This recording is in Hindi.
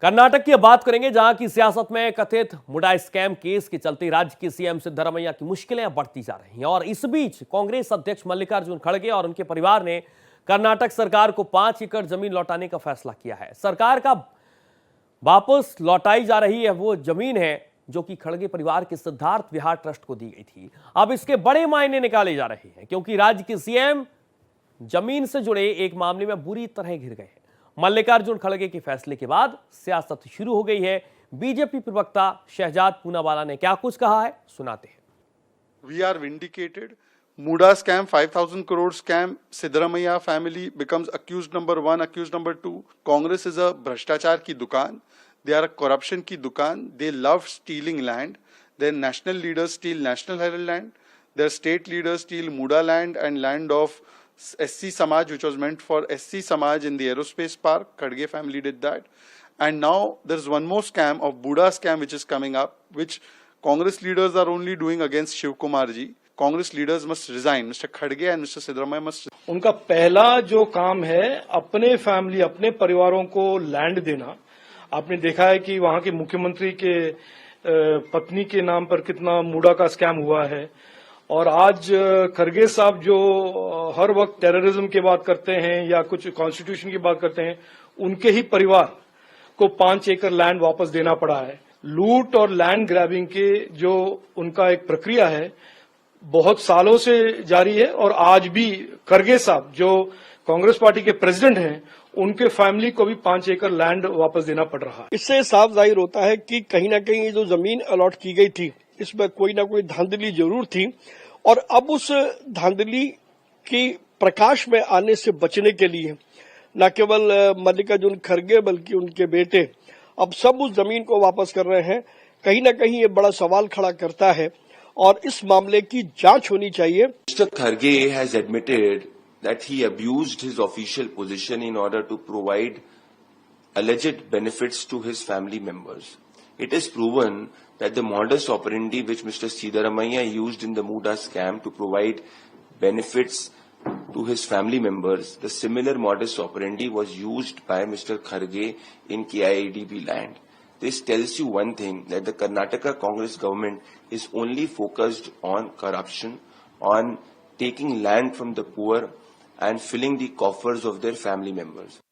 कर्नाटक की अब बात करेंगे, जहां की सियासत में कथित मुडा स्कैम केस के चलते राज्य के सीएम सिद्धरामैया की मुश्किलें बढ़ती जा रही हैं। और इस बीच कांग्रेस अध्यक्ष मल्लिकार्जुन खड़गे और उनके परिवार ने कर्नाटक सरकार को 5 एकड़ जमीन लौटाने का फैसला किया है। सरकार का वापस लौटाई जा रही है वो जमीन है जो कि खड़गे परिवार के सिद्धार्थ विहार ट्रस्ट को दी गई थी। अब इसके बड़े मायने निकाले जा रहे हैं, क्योंकि राज्य के सीएम जमीन से जुड़े एक मामले में बुरी तरह घिर गए हैं। मल्लिकार्जुन खड़गे के फैसले के बाद सियासत शुरू हो गई है। बीजेपी प्रवक्ता शहजाद पूनावाला ने क्या कुछ कहा है, सुनाते हैं। We are vindicated. Muda scam, 5,000 crore scam. Siddaramaiah family becomes accused number 1, accused number 2. Congress is a भ्रष्टाचार की दुकान. They are a corruption की दुकान. They love stealing land. Their national leaders steal National Herald land. Their state leaders steal Muda land and land of SC Samaj, which was meant for SC Samaj in the aerospace park. Khadge family did that. And now there's one more scam of Buda scam which is coming up, which Congress leaders are only doing against Shiv Kumar ji. Congress leaders must resign. Mr. Khadge and Mr. Siddaramaiah must. उनका पहला जो काम है अपने फैमिली, अपने परिवारों को लैंड देना। आपने देखा है कि वहां के मुख्यमंत्री के पत्नी के नाम पर कितना मुडा का स्कैम हुआ है। और आज खड़गे साहब जो हर वक्त टेररिज्म की बात करते हैं या कुछ कॉन्स्टिट्यूशन की बात करते हैं, उनके ही परिवार को 5 एकड़ लैंड वापस देना पड़ा है। लूट और लैंड ग्रैबिंग के जो उनका एक प्रक्रिया है बहुत सालों से जारी है। और आज भी खड़गे साहब जो कांग्रेस पार्टी के प्रेसिडेंट हैं, उनके फैमिली को भी 5 एकड़ लैंड वापस देना पड़ रहा है। इससे साफ जाहिर होता है कि कहीं ना कहीं जो जमीन अलॉट की गई थी, इसमें कोई ना कोई धांधली जरूर थी। और अब उस धांधली की प्रकाश में आने से बचने के लिए न केवल मल्लिकार्जुन खड़गे बल्कि उनके बेटे अब सब उस जमीन को वापस कर रहे हैं। कहीं ना कहीं ये बड़ा सवाल खड़ा करता है और इस मामले की जांच होनी चाहिए। Mr. Khadge has admitted that he abused his official position in order to provide alleged benefits to his family members. It is proven that the modus operandi which Mr. Siddaramaiah used in the Muda scam to provide benefits to his family members, the similar modus operandi was used by Mr. Khadge in KIADB land. This tells you one thing, that the Karnataka Congress government is only focused on corruption, on taking land from the poor and filling the coffers of their family members.